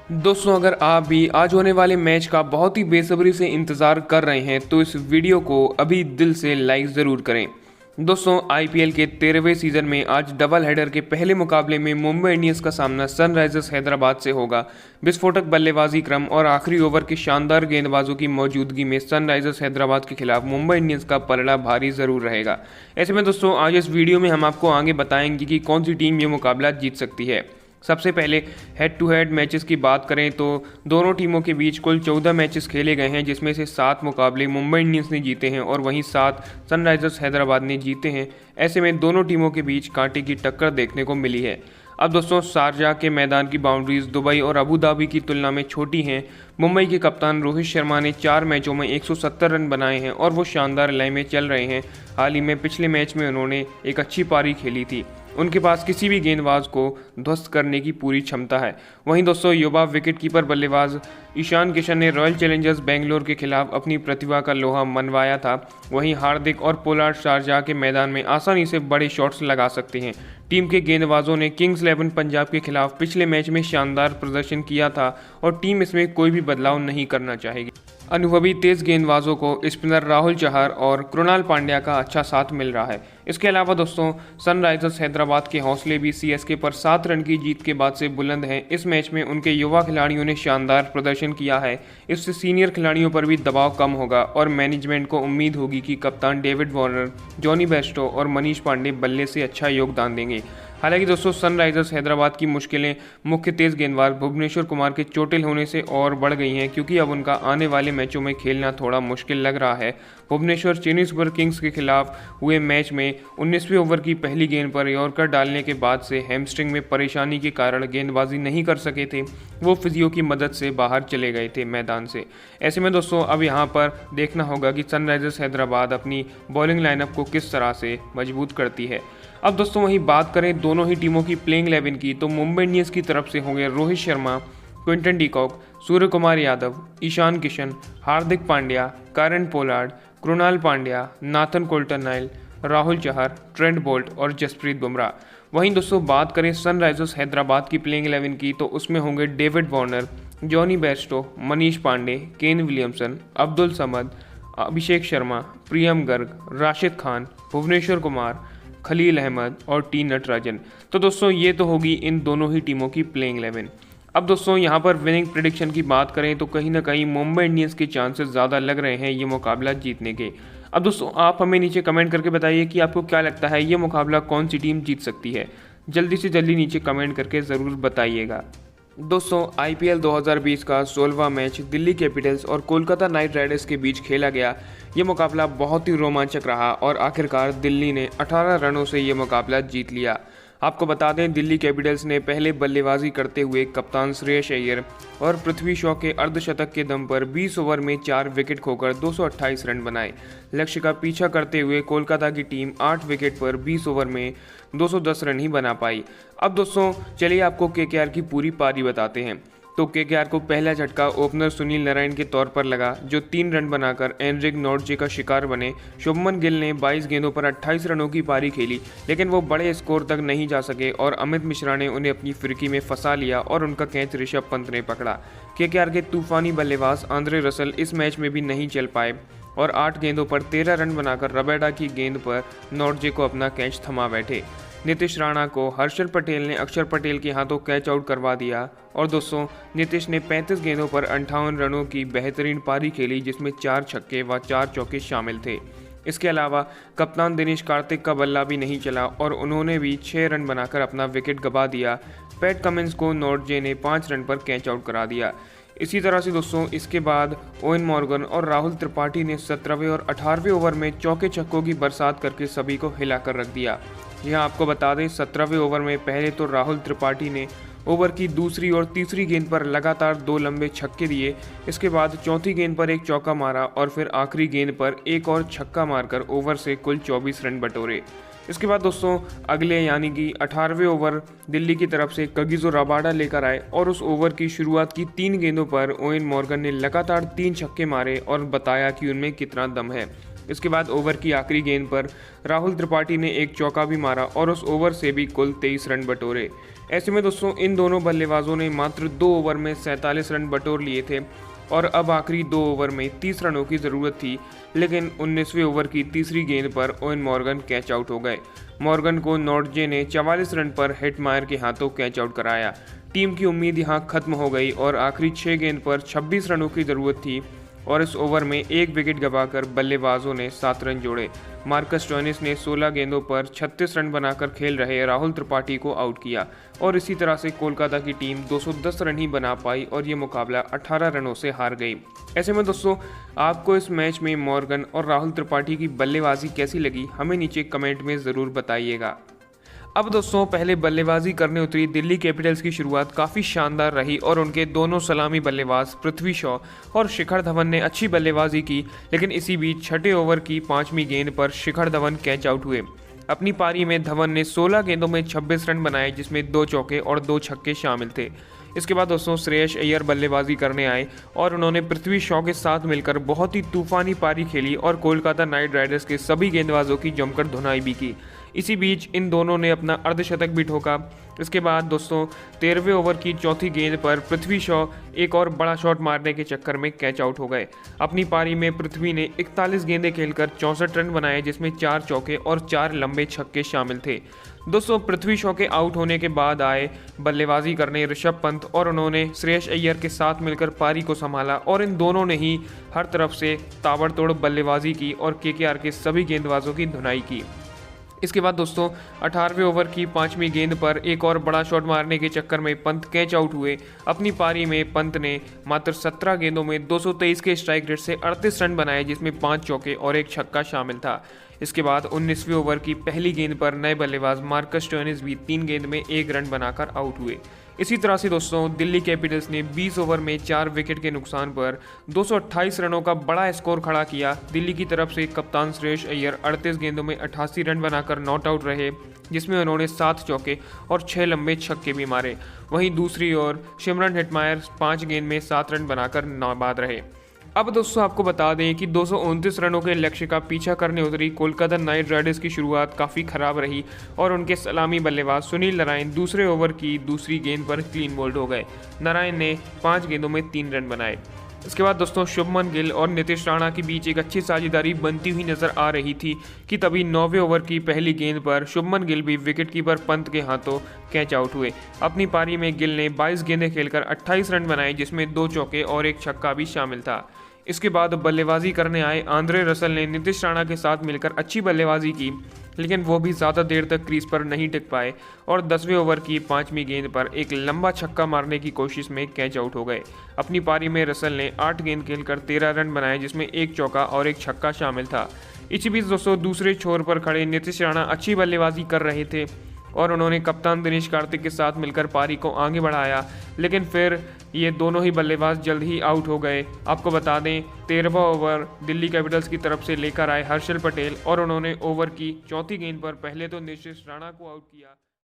दोस्तों, अगर आप भी आज होने वाले मैच का बहुत ही बेसब्री से इंतज़ार कर रहे हैं तो इस वीडियो को अभी दिल से लाइक ज़रूर करें। दोस्तों, आईपीएल के 13वें सीज़न में आज डबल हेडर के पहले मुकाबले में मुंबई इंडियंस का सामना सनराइजर्स हैदराबाद से होगा। विस्फोटक बल्लेबाजी क्रम और आखिरी ओवर के शानदार गेंदबाजों की मौजूदगी में सनराइजर्स हैदराबाद के खिलाफ मुंबई इंडियंस का पलड़ा भारी ज़रूर रहेगा। ऐसे में दोस्तों, आज इस वीडियो में हम आपको आगे बताएंगे कि कौन सी टीम ये मुकाबला जीत सकती है। सबसे पहले हेड टू हेड मैचेस की बात करें तो दोनों टीमों के बीच कुल 14 मैचेस खेले गए हैं, जिसमें से 7 मुकाबले मुंबई इंडियंस ने जीते हैं और वहीं 7 सनराइजर्स हैदराबाद ने जीते हैं। ऐसे में दोनों टीमों के बीच कांटे की टक्कर देखने को मिली है। अब दोस्तों, शारजाह के मैदान की बाउंड्रीज दुबई और अबू धाबी की तुलना में छोटी हैं। मुंबई के कप्तान रोहित शर्मा ने 4 मैचों में 170 रन बनाए हैं और वो शानदार लय में चल रहे हैं। हाल ही में पिछले मैच में उन्होंने एक अच्छी पारी खेली थी। उनके पास किसी भी गेंदबाज को ध्वस्त करने की पूरी क्षमता है। वहीं दोस्तों, युवा विकेटकीपर बल्लेबाज ईशान किशन ने रॉयल चैलेंजर्स बेंगलोर के खिलाफ अपनी प्रतिभा का लोहा मनवाया था। वहीं हार्दिक और पोलार्ड शारजाह के मैदान में आसानी से बड़े शॉट्स लगा सकते हैं। टीम के गेंदबाजों ने किंग्स 11 पंजाब के खिलाफ पिछले मैच में शानदार प्रदर्शन किया था और टीम इसमें कोई भी बदलाव नहीं करना चाहेगी। अनुभवी तेज गेंदबाजों को स्पिनर राहुल चहर और कृणाल पांड्या का अच्छा साथ मिल रहा है। इसके अलावा दोस्तों, सनराइजर्स हैदराबाद के हौसले भी सीएसके पर 7 रन की जीत के बाद से बुलंद हैं। इस मैच में उनके युवा खिलाड़ियों ने शानदार प्रदर्शन किया है। इससे सीनियर खिलाड़ियों पर भी दबाव कम होगा और मैनेजमेंट को उम्मीद होगी कि कप्तान डेविड वार्नर, जॉनी बेस्टो और मनीष पांडे बल्ले से अच्छा योगदान देंगे। हालांकि दोस्तों, सनराइजर्स हैदराबाद की मुश्किलें मुख्य तेज गेंदबाज भुवनेश्वर कुमार के चोटिल होने से और बढ़ गई हैं, क्योंकि अब उनका आने वाले मैचों में खेलना थोड़ा मुश्किल लग रहा है। भुवनेश्वर चेन्नई सुपर किंग्स के खिलाफ हुए मैच में 19वें ओवर की पहली गेंद पर यॉर्कर डालने के बाद से हैमस्ट्रिंग में परेशानी के कारण गेंदबाजी नहीं कर सके थे। वो फिजियो की मदद से बाहर चले गए थे मैदान से। ऐसे में दोस्तों, अब यहाँ पर देखना होगा कि सनराइजर्स हैदराबाद अपनी बॉलिंग लाइनअप को किस तरह से मजबूत करती है। अब दोस्तों, वहीं बात करें दोनों ही टीमों की प्लेइंग 11 की, तो मुंबई इंडियंस की तरफ से होंगे Rohit Sharma, Quinton de Kock, Surya Kumar Yadav, Ishan Kishan, Hardik Pandya, Kieron Pollard, Krunal Pandya, Nathan Coulter Nile, Rahul Chahar, Trent Boult और जसप्रीत बुमराह। वहीं दोस्तों, बात करें सनराइजर्स हैदराबाद की प्लेइंग 11 की, तो उसमें होंगे David Warner, Jonny Bairstow, Manish Pandey, Kane Williamson, Abdul Samad, Abhishek Sharma, Priyam Garg, Rashid Khan, Bhuvneshwar Kumar, Khaleel Ahmed और टी नटराजन। तो दोस्तों, ये तो होगी इन दोनों ही टीमों की प्लेइंग 11। अब दोस्तों, यहाँ पर विनिंग प्रेडिक्शन की बात करें तो कहीं ना कहीं मुंबई इंडियंस के चांसेस ज़्यादा लग रहे हैं ये मुकाबला जीतने के। अब दोस्तों, आप हमें नीचे कमेंट करके बताइए कि आपको क्या लगता है ये मुकाबला कौन सी टीम जीत सकती है। जल्दी से जल्दी नीचे कमेंट करके ज़रूर बताइएगा। दोस्तों, आईपीएल 2020 का 16वां मैच दिल्ली कैपिटल्स और कोलकाता नाइट राइडर्स के बीच खेला गया। ये मुकाबला बहुत ही रोमांचक रहा और आखिरकार दिल्ली ने 18 रनों से ये मुकाबला जीत लिया। आपको बता दें, दिल्ली कैपिटल्स ने पहले बल्लेबाजी करते हुए कप्तान श्रेयस अय्यर और पृथ्वी शॉ के अर्धशतक के दम पर 20 ओवर में 4 विकेट खोकर 228 रन बनाए। लक्ष्य का पीछा करते हुए कोलकाता की टीम 8 विकेट पर 20 ओवर में 210 रन ही बना पाई। अब दोस्तों, चलिए आपको केकेआर की पूरी पारी बताते हैं। तो केकेआर को पहला झटका ओपनर सुनील नारायण के तौर पर लगा, जो 3 रन बनाकर एनरिक नॉर्जे का शिकार बने। शुभमन गिल ने 22 गेंदों पर 28 रनों की पारी खेली, लेकिन वो बड़े स्कोर तक नहीं जा सके और अमित मिश्रा ने उन्हें अपनी फिरकी में फंसा लिया और उनका कैच ऋषभ पंत ने पकड़ा। केकेआर के तूफानी बल्लेबाज आंद्रे रसल इस मैच में भी नहीं चल पाए और 8 गेंदों पर 13 रन बनाकर रबेडा की गेंद पर नॉर्जे को अपना कैच थमा बैठे। नीतीश राणा को हर्षल पटेल ने अक्षर पटेल के हाथों कैच आउट करवा दिया और दोस्तों, नीतीश ने 35 गेंदों पर 58 रनों की बेहतरीन पारी खेली, जिसमें 4 छक्के व 4 चौके शामिल थे। इसके अलावा कप्तान दिनेश कार्तिक का बल्ला भी नहीं चला और उन्होंने भी 6 रन बनाकर अपना विकेट गंवा दिया। पैट कमिंस को नॉर्जे ने 5 रन पर कैच आउट करा दिया। इसी तरह से दोस्तों, इसके बाद ओवेन मॉर्गन और राहुल त्रिपाठी ने 17वें और 18वें ओवर में चौके छक्कों की बरसात करके सभी को हिलाकर रख दिया। यहाँ आपको बता दें, 17वें ओवर में पहले तो राहुल त्रिपाठी ने ओवर की दूसरी और तीसरी गेंद पर लगातार 2 लंबे छक्के दिए। इसके बाद चौथी गेंद पर एक चौका मारा और फिर आखिरी गेंद पर एक और छक्का मारकर ओवर से कुल 24 रन बटोरे। इसके बाद दोस्तों, अगले यानी कि 18वें ओवर दिल्ली की तरफ से कगिसो रबाडा लेकर आए और उस ओवर की शुरुआत की 3 गेंदों पर ओवेन मॉर्गन ने लगातार 3 छक्के मारे और बताया कि उनमें कितना दम है। इसके बाद ओवर की आखिरी गेंद पर राहुल त्रिपाठी ने एक चौका भी मारा और उस ओवर से भी कुल 23 रन बटोरे। ऐसे में दोस्तों इन दोनों बल्लेबाजों ने मात्र 2 ओवर में 47 रन बटोर लिए थे और अब आखिरी 2 ओवर में 30 रनों की ज़रूरत थी, लेकिन 19वें ओवर की तीसरी गेंद पर ओवेन मॉर्गन कैच आउट हो गए। मॉर्गन को नॉर्टजे ने 44 रन पर हेटमायर के हाथों कैच आउट कराया। टीम की उम्मीद यहां खत्म हो गई और आखिरी 6 गेंद पर 26 रनों की ज़रूरत थी और इस ओवर में एक विकेट गंवाकर बल्लेबाजों ने 7 रन जोड़े। मार्कस स्टोइनिस ने 16 गेंदों पर 36 रन बनाकर खेल रहे राहुल त्रिपाठी को आउट किया और इसी तरह से कोलकाता की टीम 210 रन ही बना पाई और ये मुकाबला 18 रनों से हार गई। ऐसे में दोस्तों आपको इस मैच में मॉर्गन और राहुल त्रिपाठी की बल्लेबाजी कैसी लगी, हमें नीचे कमेंट में ज़रूर बताइएगा। अब दोस्तों पहले बल्लेबाजी करने उतरी दिल्ली कैपिटल्स की शुरुआत काफ़ी शानदार रही और उनके दोनों सलामी बल्लेबाज पृथ्वी शॉ और शिखर धवन ने अच्छी बल्लेबाजी की, लेकिन इसी बीच छठे ओवर की 5वीं गेंद पर शिखर धवन कैच आउट हुए। अपनी पारी में धवन ने 16 गेंदों में 26 रन बनाए, जिसमें 2 चौके और 2 छक्के शामिल थे। इसके बाद दोस्तों श्रेयस अय्यर बल्लेबाजी करने आए और उन्होंने पृथ्वी शॉ के साथ मिलकर बहुत ही तूफानी पारी खेली और कोलकाता नाइट राइडर्स के सभी गेंदबाजों की जमकर धुनाई भी की। इसी बीच इन दोनों ने अपना अर्धशतक भी ठोका। इसके बाद दोस्तों 13वें ओवर की चौथी गेंद पर पृथ्वी शॉ एक और बड़ा शॉट मारने के चक्कर में कैच आउट हो गए। अपनी पारी में पृथ्वी ने 41 गेंदें खेलकर 64 रन बनाए, जिसमें 4 चौके और 4 लंबे छक्के शामिल थे। दोस्तों पृथ्वी शॉ के आउट होने के बाद आए बल्लेबाजी करने ऋषभ पंत और उन्होंने श्रेयस अय्यर के साथ मिलकर पारी को संभाला और इन दोनों ने ही हर तरफ से ताबड़तोड़ बल्लेबाजी की और केकेआर के सभी गेंदबाजों की धुनाई की। इसके बाद दोस्तों 18वें ओवर की 5वीं गेंद पर एक और बड़ा शॉट मारने के चक्कर में पंत कैच आउट हुए। अपनी पारी में पंत ने मात्र 17 गेंदों में 223 के स्ट्राइक रेट से 38 रन बनाए, जिसमें 5 चौके और एक छक्का शामिल था। इसके बाद 19वें ओवर की पहली गेंद पर नए बल्लेबाज मार्कस स्टोइनिस भी 3 गेंद में 1 रन बनाकर आउट हुए। इसी तरह से दोस्तों दिल्ली कैपिटल्स ने 20 ओवर में 4 विकेट के नुकसान पर 228 रनों का बड़ा स्कोर खड़ा किया। दिल्ली की तरफ से कप्तान श्रेयस अय्यर 38 गेंदों में 88 रन बनाकर नॉट आउट रहे, जिसमें उन्होंने 7 चौके और 6 लंबे छक्के भी मारे। वहीं दूसरी ओर शिमरन हेटमायर 5 गेंद में 7 रन बनाकर नाबाद रहे। अब दोस्तों आपको बता दें कि 229 रनों के लक्ष्य का पीछा करने उतरी कोलकाता नाइट राइडर्स की शुरुआत काफ़ी खराब रही और उनके सलामी बल्लेबाज सुनील नारायण दूसरे ओवर की दूसरी गेंद पर क्लीन बोल्ड हो गए। नारायण ने 5 गेंदों में 3 रन बनाए। इसके बाद दोस्तों शुभमन गिल और नीतीश राणा के बीच एक अच्छी साझेदारी बनती हुई नजर आ रही थी कि तभी 9वें ओवर की पहली गेंद पर शुभमन गिल भी विकेटकीपर पंत के हाथों कैच आउट हुए। अपनी पारी में गिल ने 22 गेंदें खेलकर 28 रन बनाए, जिसमें 2 चौके और एक छक्का भी शामिल था। इसके बाद बल्लेबाजी करने आए आंद्रे रसल ने नीतीश राणा के साथ मिलकर अच्छी बल्लेबाजी की, लेकिन वो भी ज़्यादा देर तक क्रीज पर नहीं टिक पाए और 10वें ओवर की 5वीं गेंद पर एक लंबा छक्का मारने की कोशिश में कैच आउट हो गए। अपनी पारी में रसल ने 8 गेंद खेलकर 13 रन बनाए, जिसमें 1 चौका और एक छक्का शामिल था। इसी बीच दोस्तों दूसरे छोर पर खड़े नीतीश राणा अच्छी बल्लेबाजी कर रहे थे और उन्होंने कप्तान दिनेश कार्तिक के साथ मिलकर पारी को आगे बढ़ाया, लेकिन फिर ये दोनों ही बल्लेबाज जल्द ही आउट हो गए। आपको बता दें 13वां ओवर दिल्ली कैपिटल्स की तरफ से लेकर आए हर्षल पटेल और उन्होंने ओवर की चौथी गेंद पर पहले तो नीतीश राणा को आउट किया।